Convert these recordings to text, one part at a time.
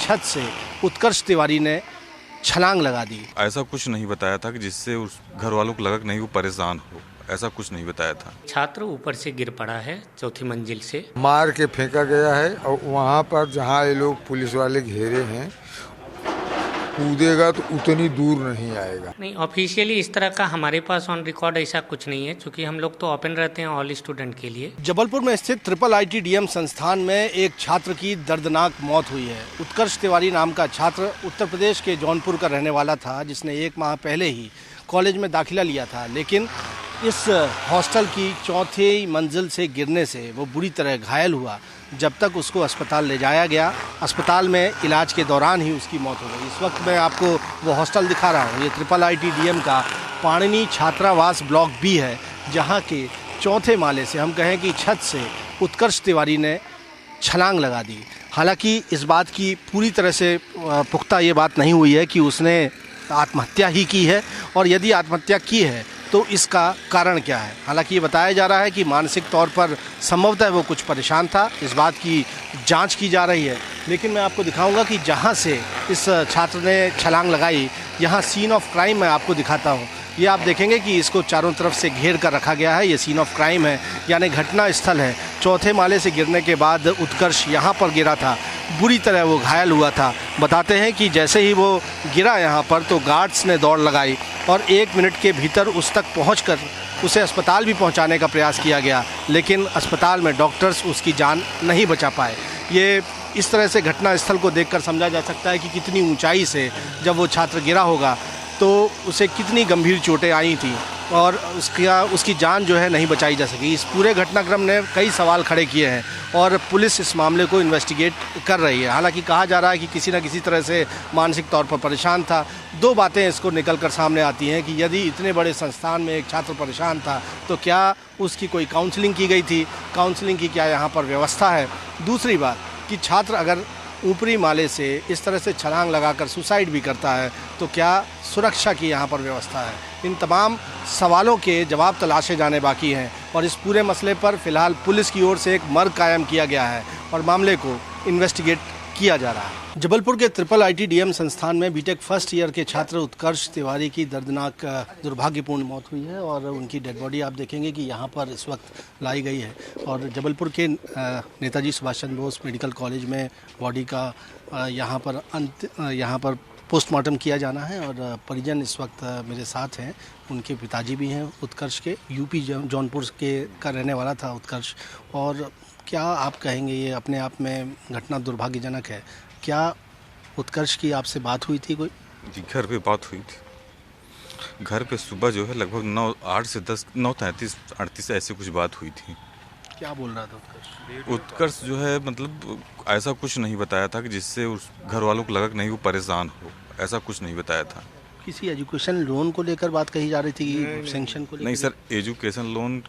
छत से उत्कर्ष तिवारी ने छलांग लगा दी। ऐसा कुछ नहीं बताया था कि जिससे उस घर वालों को लगा कि नहीं वो परेशान हो, ऐसा कुछ नहीं बताया था। छात्र ऊपर से गिर पड़ा है, चौथी मंजिल से मार के फेंका गया है और वहाँ पर जहाँ ये लोग पुलिस वाले घेरे हैं, कूदेगा तो उतनी दूर नहीं आएगा। नहीं, ऑफिशियली इस तरह का हमारे पास ऑन रिकॉर्ड ऐसा कुछ नहीं है, क्योंकि हम लोग तो ओपन रहते हैं ऑल स्टूडेंट के लिए। जबलपुर में स्थित IIIT-DM संस्थान में एक छात्र की दर्दनाक मौत हुई है। उत्कर्ष तिवारी नाम का छात्र उत्तर प्रदेश के जौनपुर का रहने वाला था, जिसने 1 माह पहले ही कॉलेज में दाखिला लिया था, लेकिन इस हॉस्टल की चौथी मंजिल से गिरने से वो बुरी तरह घायल हुआ। जब तक उसको अस्पताल ले जाया गया, अस्पताल में इलाज के दौरान ही उसकी मौत हो गई। इस वक्त मैं आपको वो हॉस्टल दिखा रहा हूँ। ये IIIT-DM का पाणिनी छात्रावास ब्लॉक B है, जहाँ के चौथे माले से, हम कहें कि छत से, उत्कर्ष तिवारी ने छलांग लगा दी। हालांकि इस बात की पूरी तरह से पुख्ता ये बात नहीं हुई है कि उसने आत्महत्या ही की है, और यदि आत्महत्या की है तो इसका कारण क्या है। हालांकि ये बताया जा रहा है कि मानसिक तौर पर संभवतः वो कुछ परेशान था, इस बात की जांच की जा रही है। लेकिन मैं आपको दिखाऊंगा कि जहां से इस छात्र ने छलांग लगाई, यहां सीन ऑफ क्राइम मैं आपको दिखाता हूं। ये आप देखेंगे कि इसको चारों तरफ से घेर कर रखा गया है। ये सीन ऑफ क्राइम है, यानी घटना स्थल है। चौथे माले से गिरने के बाद उत्कर्ष यहाँ पर गिरा था, बुरी तरह वो घायल हुआ था। बताते हैं कि जैसे ही वो गिरा यहाँ पर, तो गार्ड्स ने दौड़ लगाई और 1 मिनट के भीतर उस तक पहुँचकर उसे अस्पताल भी पहुँचाने का प्रयास किया गया, लेकिन अस्पताल में डॉक्टर्स उसकी जान नहीं बचा पाए। ये इस तरह से घटना स्थल को देखकर समझा जा सकता है कि कितनी ऊंचाई से जब वो छात्र गिरा होगा तो उसे कितनी गंभीर चोटें आई थी, और उसकी जान जो है नहीं बचाई जा सकी। इस पूरे घटनाक्रम ने कई सवाल खड़े किए हैं और पुलिस इस मामले को इन्वेस्टिगेट कर रही है। हालांकि कहा जा रहा है कि किसी न किसी तरह से मानसिक तौर पर परेशान था। 2 बातें इसको निकल कर सामने आती हैं कि यदि इतने बड़े संस्थान में एक छात्र परेशान था तो क्या उसकी कोई काउंसलिंग की गई थी, काउंसलिंग की क्या यहाँ पर व्यवस्था है। दूसरी बात कि छात्र अगर ऊपरी माले से इस तरह से छलांग लगाकर सुसाइड भी करता है तो क्या सुरक्षा की यहाँ पर व्यवस्था है। इन तमाम सवालों के जवाब तलाशे जाने बाकी हैं, और इस पूरे मसले पर फिलहाल पुलिस की ओर से एक मर्ग कायम किया गया है और मामले को इन्वेस्टिगेट किया जा रहा है। जबलपुर के IIIT-DM संस्थान में बीटेक फर्स्ट ईयर के छात्र उत्कर्ष तिवारी की दर्दनाक दुर्भाग्यपूर्ण मौत हुई है, और उनकी डेड बॉडी आप देखेंगे कि यहाँ पर इस वक्त लाई गई है। और जबलपुर के नेताजी सुभाष चंद्र बोस मेडिकल कॉलेज में बॉडी का यहाँ पर पोस्टमार्टम किया जाना है, और परिजन इस वक्त मेरे साथ हैं। उनके पिताजी भी हैं उत्कर्ष के, यूपी जौनपुर का रहने वाला था उत्कर्ष। और क्या आप कहेंगे, ये अपने आप में घटना दुर्भाग्यजनक है। क्या उत्कर्ष की आपसे बात हुई थी कोई? जी, घर पे बात हुई थी। घर पे सुबह जो है लगभग 9:38 ऐसे कुछ बात हुई थी। क्या बोल रहा था उत्कर्ष? उत्कर्ष जो है मतलब ऐसा कुछ नहीं बताया था कि जिससे उस घर वालों को लगा कि नहीं वो परेशान हो, ऐसा कुछ नहीं बताया था। किसी एजुकेशन लोन को लेकर बात कही जा रही थी, सेंक्शन को लेकर? नहीं सर, एजुकेशन लोन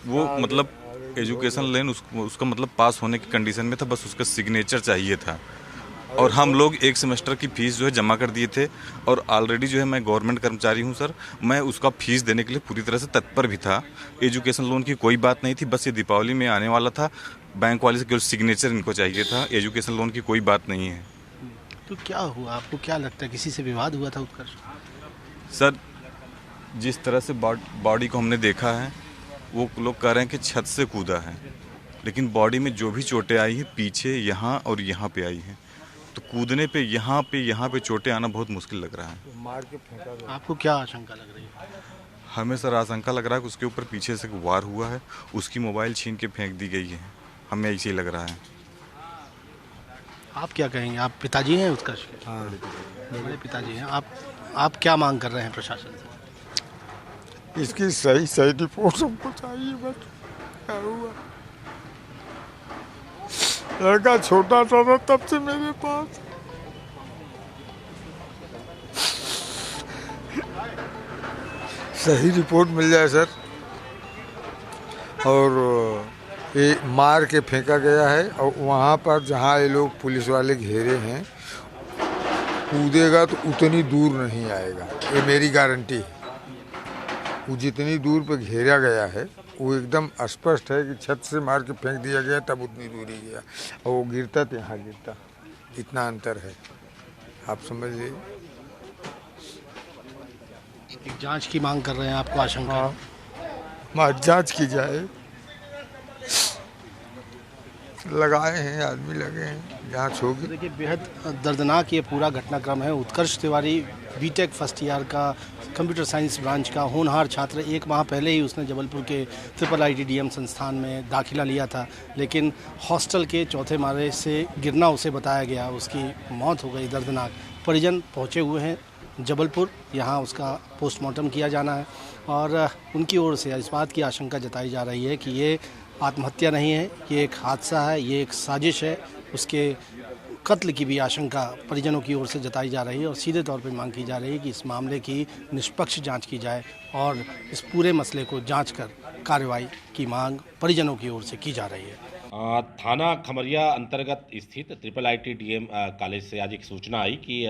वो मतलब एजुकेशन लोन उसका मतलब पास होने की कंडीशन में था, बस उसका सिग्नेचर चाहिए था। और हम लोग 1 सेमेस्टर की फ़ीस जो है जमा कर दिए थे, और ऑलरेडी जो है मैं गवर्नमेंट कर्मचारी हूं सर, मैं उसका फ़ीस देने के लिए पूरी तरह से तत्पर भी था। एजुकेशन लोन की कोई बात नहीं थी, बस ये दीपावली में आने वाला था। बैंक वाले से केवल सिग्नेचर इनको चाहिए था, एजुकेशन लोन की कोई बात नहीं है। तो क्या हुआ, आपको क्या लगता है, किसी से विवाद हुआ था उत्कर्ष? सर, जिस तरह से बॉडी को हमने देखा है, वो लोग कह रहे हैं कि छत से कूदा है, लेकिन बॉडी में जो भी चोटें आई हैं पीछे, यहाँ और यहाँ पे आई हैं, तो कूदने पे यहाँ पे चोटें आना बहुत मुश्किल लग रहा है। मार के फेंका। आपको क्या आशंका लग रही है? हमें सर आशंका लग रहा है कि उसके ऊपर पीछे से वार हुआ है, उसकी मोबाइल छीन के फेंक दी गई है, हमें ऐसे ही लग रहा है। आप क्या कहेंगे? आप पिताजी हैं उत्कर्ष के? हाँ, मेरे पिताजी हैं। आप क्या मांग कर रहे हैं प्रशासन से? इसकी सही रिपोर्ट हमको चाहिए। बस क्या हुआ, लड़का छोटा था तब से मेरे पास। सही रिपोर्ट मिल जाए सर। और ये मार के फेंका गया है, और वहाँ पर जहाँ ये लोग पुलिस वाले घेरे हैं, कूदेगा तो उतनी दूर नहीं आएगा, ये मेरी गारंटी है। वो जितनी दूर पे घेरा गया है वो एकदम स्पष्ट है कि छत से मार के फेंक दिया गया, तब उतनी दूरी गया, और वो गिरता तो यहाँ गिरता। इतना अंतर है, आप समझ लीजिए। एक जांच की मांग कर रहे हैं, आपको आशंका है? हाँ, जांच की जाए। लगाए हैं, आदमी लगे हैं, जांच होगी। देखिए, बेहद दर्दनाक ये पूरा घटनाक्रम है। उत्कर्ष तिवारी बीटेक फर्स्ट ईयर का, कंप्यूटर साइंस ब्रांच का होनहार छात्र। एक माह पहले ही उसने जबलपुर के IIIT संस्थान में दाखिला लिया था, लेकिन हॉस्टल के चौथे माले से गिरना उसे बताया गया, उसकी मौत हो गई। दर्दनाक। परिजन पहुंचे हुए हैं जबलपुर, यहाँ उसका पोस्टमार्टम किया जाना है और उनकी ओर से इस बात की आशंका जताई जा रही है कि ये आत्महत्या नहीं है, ये एक हादसा है, ये एक साजिश है। उसके कत्ल की भी आशंका परिजनों की ओर से जताई जा रही है और सीधे तौर पर मांग की जा रही है कि इस मामले की निष्पक्ष जांच की जाए और इस पूरे मसले को जांच कर कार्रवाई की मांग परिजनों की ओर से की जा रही है। थाना खमरिया अंतर्गत स्थित IIIT कॉलेज से आज एक सूचना आई कि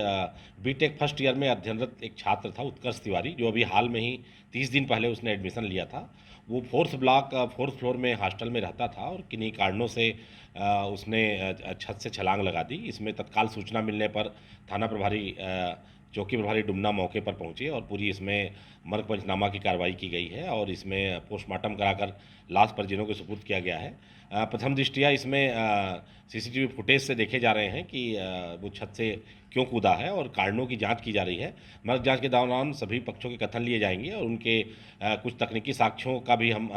बीटेक फर्स्ट ईयर में अध्ययनरत एक छात्र था उत्कर्ष तिवारी, जो अभी हाल में ही 30 दिन पहले उसने एडमिशन लिया था। वो 4th ब्लॉक 4th फ्लोर में हॉस्टल में रहता था और किन्हीं कारणों से उसने छत से छलांग लगा दी। इसमें तत्काल सूचना मिलने पर थाना प्रभारी चौकी प्रभारी डुमना मौके पर पहुंचे और पूरी इसमें मर्ग पंचनामा की कार्रवाई की गई है और इसमें पोस्टमार्टम कराकर लाश परिजनों को सुपुर्द किया गया है। प्रथम दृष्टिया इसमें CCTV फुटेज से देखे जा रहे हैं कि वो छत से क्यों कूदा है और कारणों की जांच की जा रही है। मर्ग जांच के दौरान सभी पक्षों के कथन लिए जाएंगे और उनके कुछ तकनीकी साक्ष्यों का भी हम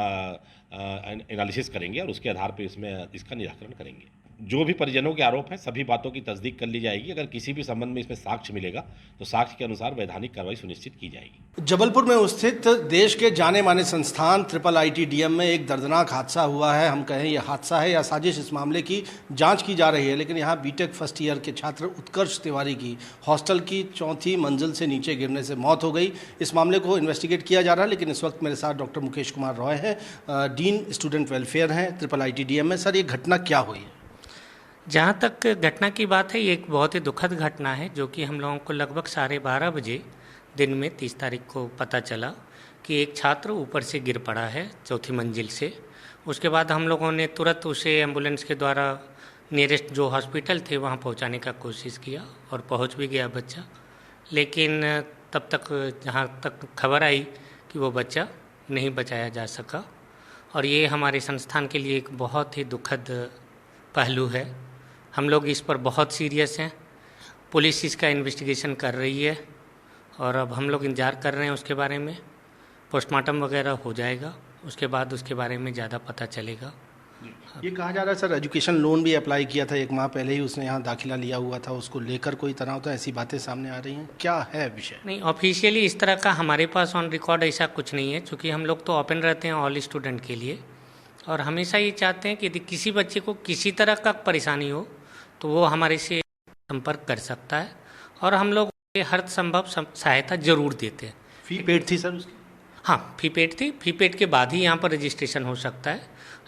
एनालिसिस करेंगे और उसके आधार पर इसमें इसका निराकरण करेंगे। जो भी परिजनों के आरोप हैं सभी बातों की तस्दीक कर ली जाएगी। अगर किसी भी संबंध में इसमें साक्ष्य मिलेगा तो साक्ष्य के अनुसार वैधानिक कार्रवाई सुनिश्चित की जाएगी। जबलपुर में स्थित देश के जाने माने संस्थान IIIT में एक दर्दनाक हादसा हुआ है। हम कहें यह हादसा है या साजिश, इस मामले की जांच की जा रही है। लेकिन यहाँ बीटेक फर्स्ट ईयर के छात्र उत्कर्ष तिवारी की हॉस्टल की 4थी मंजिल से नीचे गिरने से मौत हो गई। इस मामले को इन्वेस्टिगेट किया जा रहा है, लेकिन इस वक्त मेरे साथ डॉक्टर मुकेश कुमार रॉय हैं, डीन स्टूडेंट वेलफेयर हैं IIIT में। सर, ये घटना क्या हुई है? जहाँ तक घटना की बात है, ये एक बहुत ही दुखद घटना है जो कि हम लोगों को लगभग 12:30 बजे दिन में 30 तारीख को पता चला कि एक छात्र ऊपर से गिर पड़ा है 4थी मंजिल से। उसके बाद हम लोगों ने तुरंत उसे एम्बुलेंस के द्वारा नियरेस्ट जो हॉस्पिटल थे वहाँ पहुँचाने का कोशिश किया और पहुँच भी गया बच्चा, लेकिन तब तक जहाँ तक खबर आई कि वो बच्चा नहीं बचाया जा सका और ये हमारे संस्थान के लिए एक बहुत ही दुखद पहलू है। हम लोग इस पर बहुत सीरियस हैं। पुलिस इसका इन्वेस्टिगेशन कर रही है और अब हम लोग इंतजार कर रहे हैं उसके बारे में। पोस्टमार्टम वगैरह हो जाएगा, उसके बाद उसके बारे में ज़्यादा पता चलेगा। ये कहा जा रहा है सर, एजुकेशन लोन भी अप्लाई किया था, 1 माह पहले ही उसने यहाँ दाखिला लिया हुआ था, उसको लेकर कोई तनाव था, ऐसी बातें सामने आ रही हैं। क्या है विषय? नहीं, ऑफिशियली इस तरह का हमारे पास ऑन रिकॉर्ड ऐसा कुछ नहीं है, क्योंकि हम लोग तो ओपन रहते हैं ऑल स्टूडेंट के लिए और हमेशा ये चाहते हैं कि यदि किसी बच्चे को किसी तरह का परेशानी हो तो वो हमारे से संपर्क कर सकता है और हम लोग हर संभव सहायता जरूर देते हैं। फी पेड थी सर उसकी? हाँ, फी पेड थी। फी पेड के बाद ही यहाँ पर रजिस्ट्रेशन हो सकता है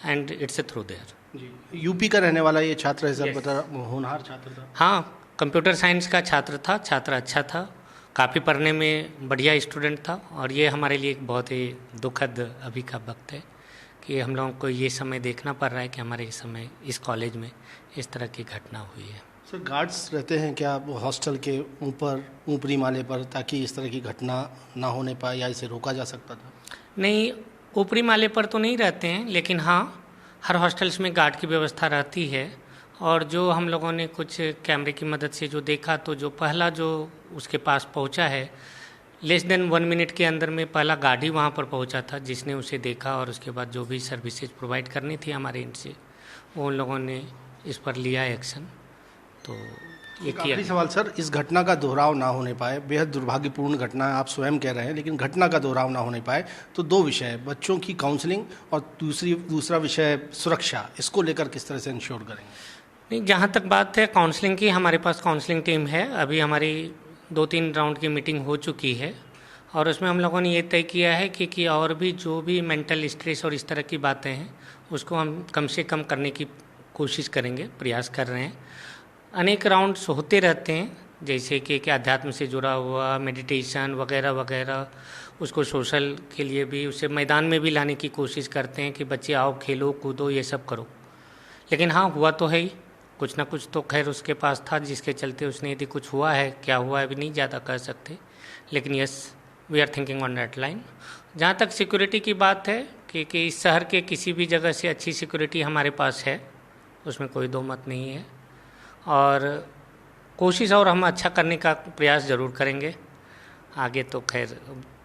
and it's a through there. जी, यूपी का रहने वाला ये छात्र है सर, बता होनहार छात्र था। हाँ, कंप्यूटर साइंस का छात्र था, छात्र अच्छा था, काफ़ी पढ़ने में बढ़िया स्टूडेंट था और ये हमारे लिए एक बहुत ही दुखद अभी का वक्त है कि हम लोगों को ये समय देखना पड़ रहा है कि हमारे इस समय इस कॉलेज में इस तरह की घटना हुई है। सर, गार्ड्स रहते हैं क्या वो हॉस्टल के ऊपरी माले पर, ताकि इस तरह की घटना ना होने पाए या इसे रोका जा सकता था? नहीं, ऊपरी माले पर तो नहीं रहते हैं, लेकिन हाँ हर हॉस्टल्स में गार्ड की व्यवस्था रहती है और जो हम लोगों ने कुछ कैमरे की मदद से जो देखा तो जो पहला जो उसके पास पहुंचा है लेस देन 1 मिनट के अंदर में पहला गार्ड ही वहाँ पर पहुँचा था जिसने उसे देखा और उसके बाद जो भी सर्विसेज प्रोवाइड करनी थी हमारे एंड से वो उन लोगों ने इस पर लिया एक्शन। तो ये किया। आखिरी सवाल सर, इस घटना का दोहराव ना होने पाए, बेहद दुर्भाग्यपूर्ण घटना है आप स्वयं कह रहे हैं, लेकिन घटना का दोहराव ना होने पाए तो 2 विषय है, बच्चों की काउंसलिंग और दूसरा विषय सुरक्षा, इसको लेकर किस तरह से इंश्योर करेंगे? नहीं, जहाँ तक बात है काउंसलिंग की, हमारे पास काउंसलिंग टीम है। अभी हमारी 2-3 राउंड की मीटिंग हो चुकी है और उसमें हम लोगों ने ये तय किया है कि और भी जो भी मेंटल स्ट्रेस और इस तरह की बातें हैं उसको हम कम से कम करने की कोशिश करेंगे, प्रयास कर रहे हैं। अनेक राउंड्स होते रहते हैं, जैसे कि अध्यात्म से जुड़ा हुआ मेडिटेशन वगैरह वगैरह, उसको सोशल के लिए भी उसे मैदान में भी लाने की कोशिश करते हैं कि बच्चे आओ खेलो कूदो ये सब करो। लेकिन हाँ, हुआ तो है ही कुछ ना कुछ तो खैर उसके पास था, जिसके चलते उसने, यदि कुछ हुआ है, क्या हुआ है अभी नहीं ज़्यादा कह सकते, लेकिन yes we are thinking on that line. जहाँ तक सिक्योरिटी की बात है कि इस शहर के किसी भी जगह से अच्छी सिक्योरिटी हमारे पास है, उसमें कोई दो मत नहीं है, और कोशिश और हम अच्छा करने का प्रयास ज़रूर करेंगे। आगे तो खैर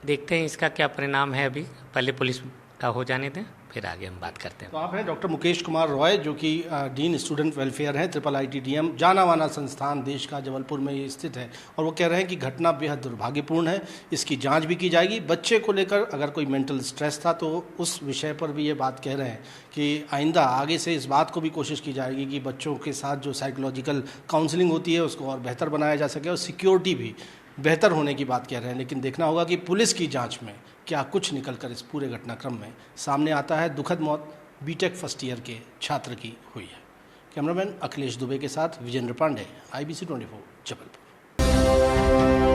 देखते हैं इसका क्या परिणाम है, अभी पहले पुलिस का हो जाने दें, फिर आगे हम बात करते हैं। तो आप हैं डॉक्टर मुकेश कुमार रॉय, जो कि डीन स्टूडेंट वेलफेयर हैं, IIIT-DM, जाना माना संस्थान देश का, जबलपुर में ये स्थित है, और वो कह रहे हैं कि घटना बेहद दुर्भाग्यपूर्ण है, इसकी जांच भी की जाएगी। बच्चे को लेकर अगर कोई मेंटल स्ट्रेस था तो उस विषय पर भी ये बात कह रहे हैं कि आइंदा आगे से इस बात को भी कोशिश की जाएगी कि बच्चों के साथ जो साइकोलॉजिकल काउंसलिंग होती है उसको और बेहतर बनाया जा सके, और सिक्योरिटी भी बेहतर होने की बात कह रहे हैं। लेकिन देखना होगा कि पुलिस की जांच में क्या कुछ निकलकर इस पूरे घटनाक्रम में सामने आता है। दुखद मौत बीटेक फर्स्ट ईयर के छात्र की हुई है। कैमरामैन अखिलेश दुबे के साथ विजेंद्र पांडे, IBC 24, जबलपुर।